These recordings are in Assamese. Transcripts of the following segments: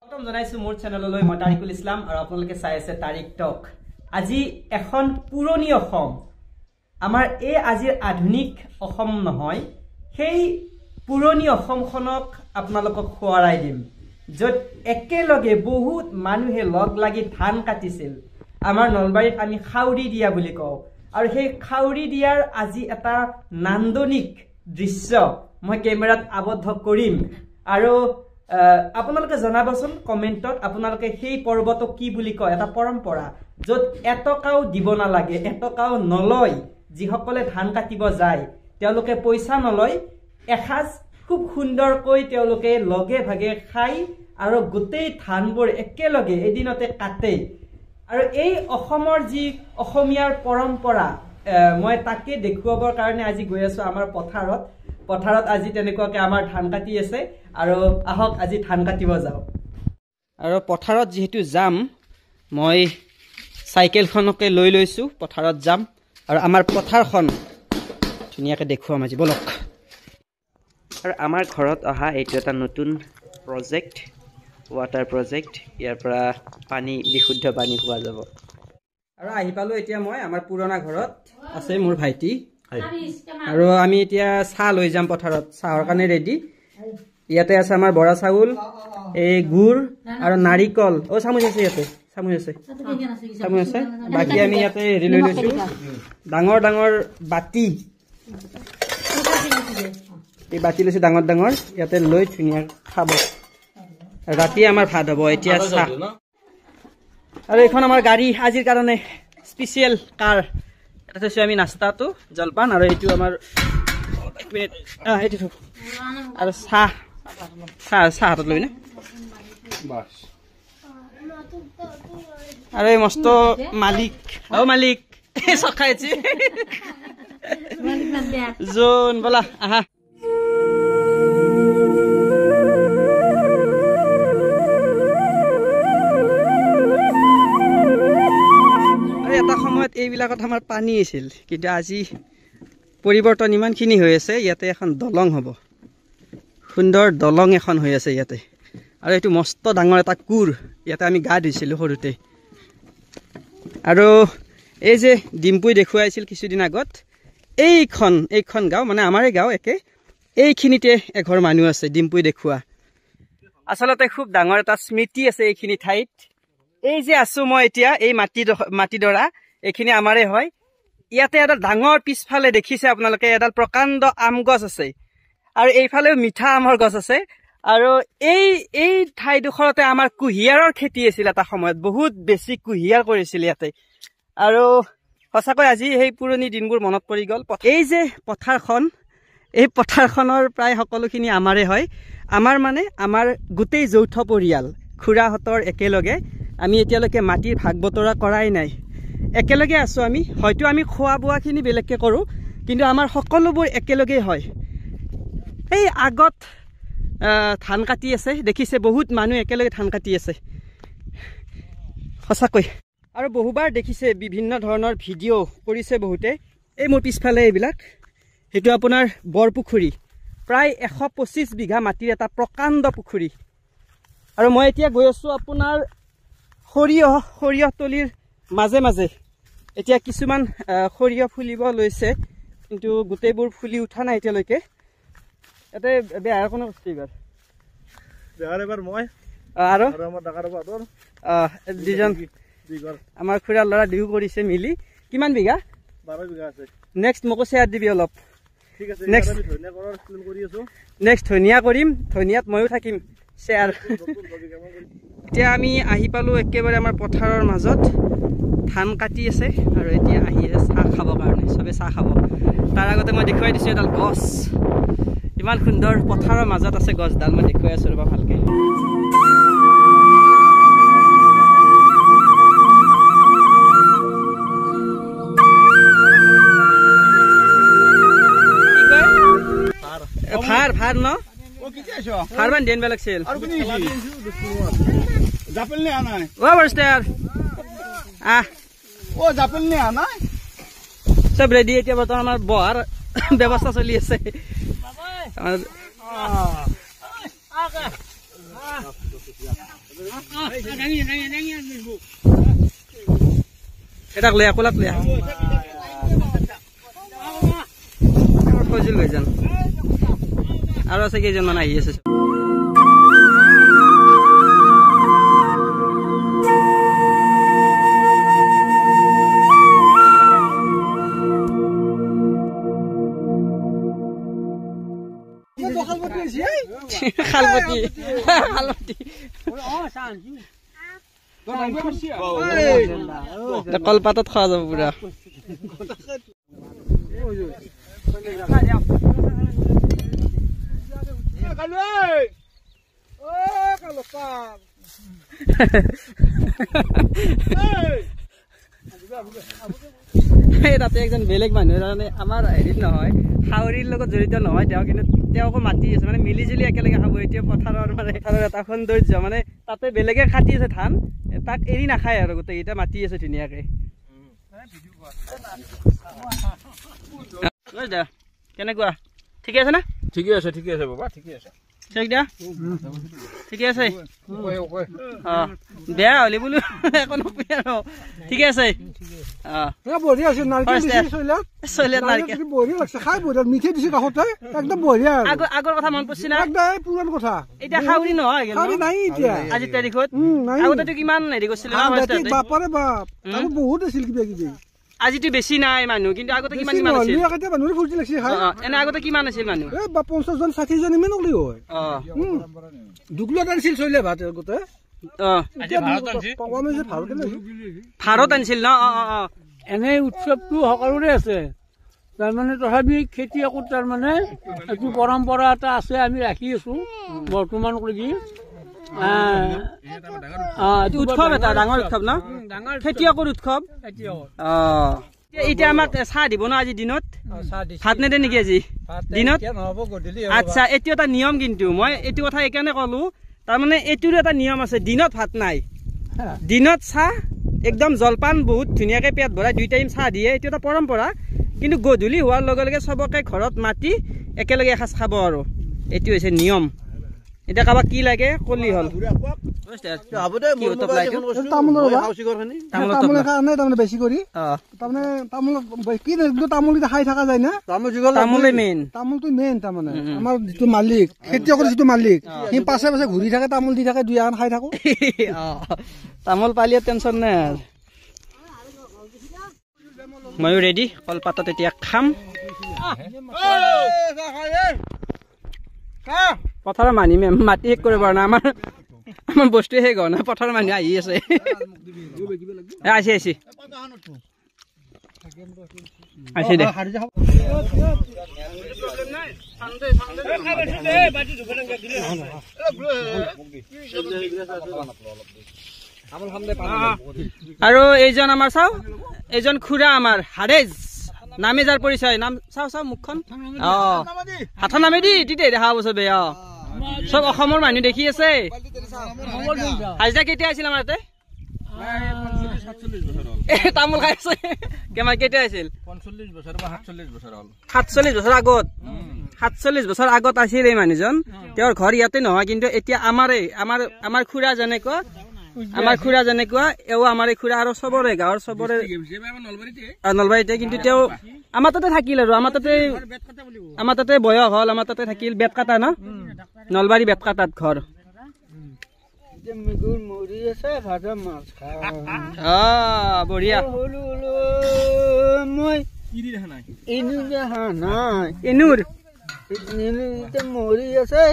প্ৰথম জনাইছো মোৰ চেনেললৈ মই তাৰিকুল ইছলাম আৰু আপোনালোকে চাই আছে তাৰিক টক। আজি এখন পুৰণি অসম, আমাৰ এই আজিৰ আধুনিক অসম নহয়, সেই পুৰণি অসমখনক আপোনালোকক সোঁৱৰাই দিম, য'ত একেলগে বহুত মানুহে লগ লাগি ধান কাটিছিল। আমাৰ নলবাৰীত আমি খাউৰি দিয়া বুলি কওঁ, আৰু সেই খাউৰি দিয়াৰ আজি এটা নান্দনিক দৃশ্য মই কেমেৰাত আবদ্ধ কৰিম। আৰু আপোনালোকে জনাবচোন কমেণ্টত আপোনালোকে সেই পৰ্বটোক কি বুলি কয়। এটা পৰম্পৰা য'ত এটকাও দিব নালাগে, এটকাও নলয়। যিসকলে ধান কাটিব যায় তেওঁলোকে পইচা নলয়, এসাঁজ খুব সুন্দৰকৈ তেওঁলোকে লগে ভাগে খাই আৰু গোটেই ধানবোৰ একেলগে এদিনতে কাটে। আৰু এই অসমৰ যি অসমীয়াৰ পৰম্পৰা, মই তাকে দেখুৱাবৰ কাৰণে আজি গৈ আছো আমাৰ পথাৰত আজি তেনেকুৱাকে আমাৰ ধান কাটি আছে। আৰু আহক আজি ধান কাটিব যাওঁ। আৰু পথাৰত যিহেতু যাম, মই চাইকেলখনকে লৈ লৈছো, পথাৰত যাম আৰু আমাৰ পথাৰখন ধুনীয়াকৈ দেখুৱাম আজি, বলক। আৰু আমাৰ ঘৰত অহা এইটো এটা নতুন প্ৰজেক্ট, ৱাটাৰ প্ৰজেক্ট। ইয়াৰ পৰা বিশুদ্ধ পানী পোৱা যাব। আৰু আহি পালো এতিয়া মই আমাৰ পুৰণা ঘৰত, আছে মোৰ ভাইটি। আৰু আমি এতিয়া চাহ লৈ যাম পথাৰত, চাহৰ কাৰণে ৰেডি। ইয়াতে আছে আমাৰ বৰা চাউল, এই গুড় আৰু নাৰিকল। চামুচ আছে, ইয়াতে চামুচ আছে। বাকী আমি ইয়াতে হেৰি লৈ লৈছো, ডাঙৰ ডাঙৰ বাতি। এই বাতি লৈছো ডাঙৰ ডাঙৰ, ইয়াতে লৈ ধুনীয়া খাব। ৰাতি আমাৰ ভাত হ'ব। এতিয়া চাহ আৰু এইখন আমাৰ গাড়ী, আজিৰ কাৰণে স্পেচিয়েল কাৰ। এটা থৈছো আমি নাস্তাটো, জলপান, আৰু এইটো আমাৰ আৰু চাহ হাতত লৈ নে। আৰু এই মস্ত মালিক, মালিক চখাইছে জোন, বলা আহা। এটা সময়ত এইবিলাকত আমাৰ পানী আছিল, কিন্তু আজি পৰিৱৰ্তন ইমানখিনি হৈ আছে। ইয়াতে এখন দলং হ'ব, সুন্দৰ দলং এখন হৈ আছে ইয়াতে। আৰু এইটো মস্ত ডাঙৰ এটা কোৰ, ইয়াতে আমি গা ধুইছিলোঁ সৰুতে। আৰু এই যে ডিম্পুই দেখুৱাইছিল কিছুদিন আগত, এইখন গাঁও, মানে আমাৰে গাঁও একে, এইখিনিতে এঘৰ মানুহ আছে ডিম্পুই দেখুওৱা। আচলতে খুব ডাঙৰ এটা স্মৃতি আছে এইখিনি ঠাইত। এই যে আছো মই এতিয়া, এই মাটিডৰা এইখিনি আমাৰে হয়। ইয়াতে এটা ডাঙৰ, পিছফালে দেখিছে আপোনালোকে এডাল প্ৰকাণ্ড আম গছ আছে, আৰু এইফালেও মিঠা আমৰ গছ আছে। আৰু এই ঠাইডোখৰতে আমাৰ কুঁহিয়াৰৰ খেতি আছিল এটা সময়ত, বহুত বেছি কুঁহিয়াৰ কৰিছিল ইয়াতে। আৰু সঁচাকৈ আজি সেই পুৰণি দিনবোৰ মনত পৰি গ'ল। এই যে পথাৰখন, এই পথাৰখনৰ প্ৰায় সকলোখিনি আমাৰে হয়। আমাৰ গোটেই যৌথ পৰিয়াল, খুৰাহঁতৰ একেলগে। আমি এতিয়ালৈকে মাটিৰ ভাগ বতৰা কৰাই নাই, একেলগে আছো আমি। হয়তো আমি খোৱা বোৱাখিনি বেলেগকে কৰোঁ, কিন্তু আমাৰ সকলোবোৰ একেলগেই হয়। এই আগত ধান কাটি আছে, দেখিছে বহুত মানুহ একেলগে ধান কাটি আছে সঁচাকৈ। আৰু বহুবাৰ দেখিছে বিভিন্ন ধৰণৰ ভিডিঅ' কৰিছে বহুতে। এই মোৰ পিছফালে এইবিলাক, সেইটো আপোনাৰ বৰপুখুৰী, প্ৰায় 125 বিঘা মাটিৰ এটা প্ৰকাণ্ড পুখুৰী। আৰু মই এতিয়া গৈ আছো আপোনাৰ সৰিয়হতলীৰ মাজে মাজে। এতিয়া কিছুমান সৰিয়হ ফুলিব লৈছে, কিন্তু গোটেইবোৰ ফুলি উঠা নাই এতিয়ালৈকে। ইয়াতে বেহাৰ কোনো বস্তু এইবাৰ মই আৰু দুজন আমাৰ খুৰাৰ ল'ৰা দুয়ো কৰিছে মিলি। কিমান বিঘা? 12 বিঘা আছে। নেক্সট মোকো শ্বেয়াৰ দিবি অলপ। নেক্সট ধনিয়া কৰিম, ধনিয়াত ময়ো থাকিম শ্বেয়াৰ। এতিয়া আমি আহি পালো একেবাৰে আমাৰ পথাৰৰ মাজত, ধান কাটি আছে। আৰু এতিয়া আহি আছে চাহ খাবৰ কাৰণে, চবে চাহ খাব। তাৰ আগতে মই দেখুৱাই দিছোঁ এডাল গছ, ইমান সুন্দৰ পথাৰৰ মাজত আছে গছডাল। মই দেখুৱাই আছো ৰ'বা ভালকে। ভাৰ ন ভাৰ মান দেন বেলেগছিল। চব ৰেডি। এতিয়া বৰ্তমান আমাৰ বহাৰ ব্যৱস্থা চলি আছে। এটাক লৈ আকলাক লৈ ফজিল ভাইজান আৰু আছে কেইজনমান আহি আছে কলপাতত খোৱা যাব পুৰা তাতে একজন বেলেগ মানুহ আমাৰ হেৰিত নহয় হাউৰিৰ লগত জড়িত নহয় তেওঁ কিন্তু তেওঁকো মাতি আছে মানে মিলি জুলি একেলগে খাব এতিয়া পথাৰৰ মানে পথাৰৰ এটা সৌন্দৰ্য মানে তাতে বেলেগে কাটি আছে ধান তাক এৰি নাখায় আৰু গোটেইকেইটা মাতি আছে ধুনীয়াকে কেনেকুৱা ঠিকে আছে না ঠিকে আছে বাবা ঠিকে আছে ঠিকে আছে বেয়া হলি বোলো একো নকবি আৰু ঠিকে আছে বঢ়িয়া আছে আগৰ কথা মন পৰিছে না পুৰণ কথা এতিয়া খাউৰি নহয় নাই এতিয়া আজি তাৰিখত আগতেতো কিমান হেৰি কৰিছিল বাপাৰে বাপ বহুত আছিল কিবা কিবি আজিতো বেছি নাই মানুহ কিন্তু আগতে কিমান কিমান আছিল মানুহ ফুৰ্তি লাগিছে এনে আগতে কিমান আছিল মানুহ 50 জন 60 জন ইমান নকলি হয় দুগলত আনিছিল চলে ভাত আগতে ভাৰত আনিছিল ন এনে উৎসৱটো সকলোৰে আছে তাৰমানে তথাপি খেতিয়কত তাৰমানে এইটো পৰম্পৰা এটা আছে আমি ৰাখি আছো বৰ্তমান কৰি উৎসৱ এটা ডাঙৰ উৎসৱ ন খেতিয়কৰ উৎসৱ এতিয়া আমাক চাহ দিব ন আজি দিনত ভাত নেদে নেকি আজি দিনত আচ্ছা এইটো এটা নিয়ম কিন্তু মই এইটো কথা এইকাৰণে কলো তাৰমানে এইটোৰ এটা নিয়ম আছে দিনত ভাত নাই দিনত চাহ একদম জলপান বহুত ধুনীয়াকে পেট ভৰাই 2 টাইম চাহ দিয়ে এইটো এটা পৰম্পৰা কিন্তু গধূলি হোৱাৰ লগে লগে চবকে ঘৰত মাতি একেলগে এসাঁজ খাব আৰু এইটো হৈছে নিয়ম এটা কাবা কি লাগে কলি হল বেছি কৰি তামোল খাই থকা যায় না তামোলে মেইন তামোলটো মেইন তাৰমানে আমাৰ যিটো মালিক খেতিয়কৰ যিটো মালিক সি পাছে পাছে ঘূৰি থাকে তামোল দি থাকে 2 আন খাই থাকো তামোল পালিয়ে টেনচন নাই ময়ো ৰেডি কলপাতত এতিয়া খাম পথাৰৰ মানুহ মাটি শেষ কৰিব পৰা নাই আমাৰ বস্তু শেষ হোৱা নাই পথাৰৰ মানুহ আহি আছে দে আৰু এইজন আমাৰ চাও এইজন খুৰা আমাৰ হাৰেজ নামে যাৰ পৰিচয় নাম চাও মুখখন হাতৰ নামে দি তেতিয়া দেখা পাব চবে চব অসমৰ মানুহ দেখি আছে হাজিৰা কেতিয়া আছিল আমাৰ ইয়াতে তামোল খাই আছে কেতিয়া আছিল 45 বছৰ বা 47 বছৰ হ'ল 47 বছৰ আগত 47 বছৰ আগত আছিল এই মানুহজন তেওঁৰ ঘৰ ইয়াতে নহয় কিন্তু এতিয়া আমাৰ খুৰা যেনেকুৱা এও আমাৰ খুৰা আৰু চবৰে গাঁৱৰ চবৰে নলবাৰীতে কিন্তু তেওঁ আমাৰ তাতে থাকিল আৰু আমাৰ তাতে বয়স হ'ল আমাৰ তাতে থাকিল বেত কাটা ন নলবাৰী বেত কাটাত ঘৰ বঢ়িয়া মৰি আছে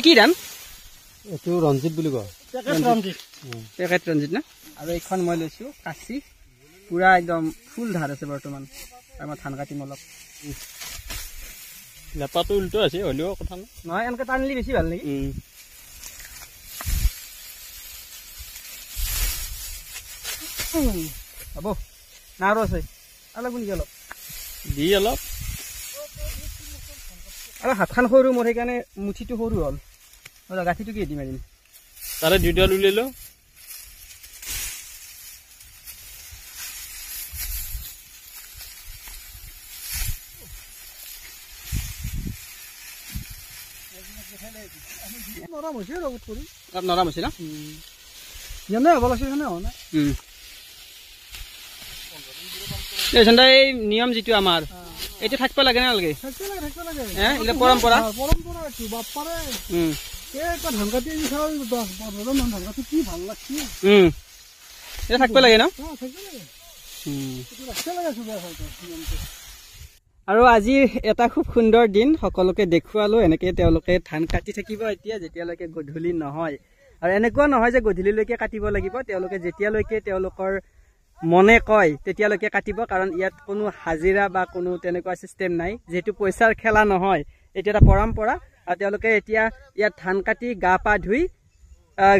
কি ধান এইটো ৰঞ্জিত বুলি কয় পেকেট ৰঞ্জিত না আৰু এইখন মই লৈছো কাচি পুৰা একদম ফুল ধাৰ আছে বৰ্তমান আমাৰ ধান কাটিম অলপ লেপাটো উল্টো আছে হলেও কথা নহয় এনেকে টানিলে বেছি ভাল নেকি হ'ব না আৰু আছে অলপ নেকি অলপ দি অলপ আৰু হাতখন সৰু মোৰ সেইকাৰণে মুঠিটো সৰু হ'ল গাঁঠিটো কি দি মাৰিম তাৰে দুইডাল উলিয়াই লওঁ নৰম হৈছে ৰ'বত কৰি নৰম হৈছে ন যেনে হ'ব লাগিছিল সেনে হোৱা নাই এই নিয়ম যিটো আমাৰ এইটো থাকিব লাগে নে নালাগে থাকিব লাগে এইটো পৰম্পৰা পৰম্পৰা এইটো বাপ্পাৰে এটা ধান কাটি চাওঁ 10-15 মান ধান কাটি কি ভাল লাগছে এটা থাকিব লাগে ন থাকিব লাগে এইটো ৰাখিব লাগে চবে আচলতে নিয়মটো আৰু আজি এটা খুব সুন্দৰ দিন সকলোকে দেখুৱালো এনেকৈ তেওঁলোকে ধান কাটি থাকিব এতিয়া যেতিয়ালৈকে গধূলি নহয় আৰু এনেকুৱা নহয় যে গধূলিলৈকে কাটিব লাগিব তেওঁলোকে যেতিয়ালৈকে তেওঁলোকৰ মনে কয় তেতিয়ালৈকে কাটিব কাৰণ ইয়াত কোনো হাজিৰা বা কোনো তেনেকুৱা চিষ্টেম নাই যেহেতু পইচাৰ খেলা নহয় এইটো এটা পৰম্পৰা আৰু তেওঁলোকে এতিয়া ইয়াত ধান কাটি গা পা ধুই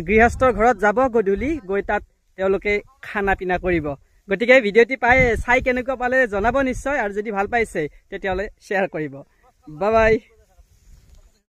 গৃহস্থৰ ঘৰত যাব গধূলি গৈ তাত তেওঁলোকে খানা পিনা কৰিব গতিকে ভিডিঅ'টি চাই কেনেকুৱা পালে জনাব নিশ্চয় আৰু যদি ভাল পাইছে তেতিয়াহ'লে শ্বেয়াৰ কৰিব বাই বাই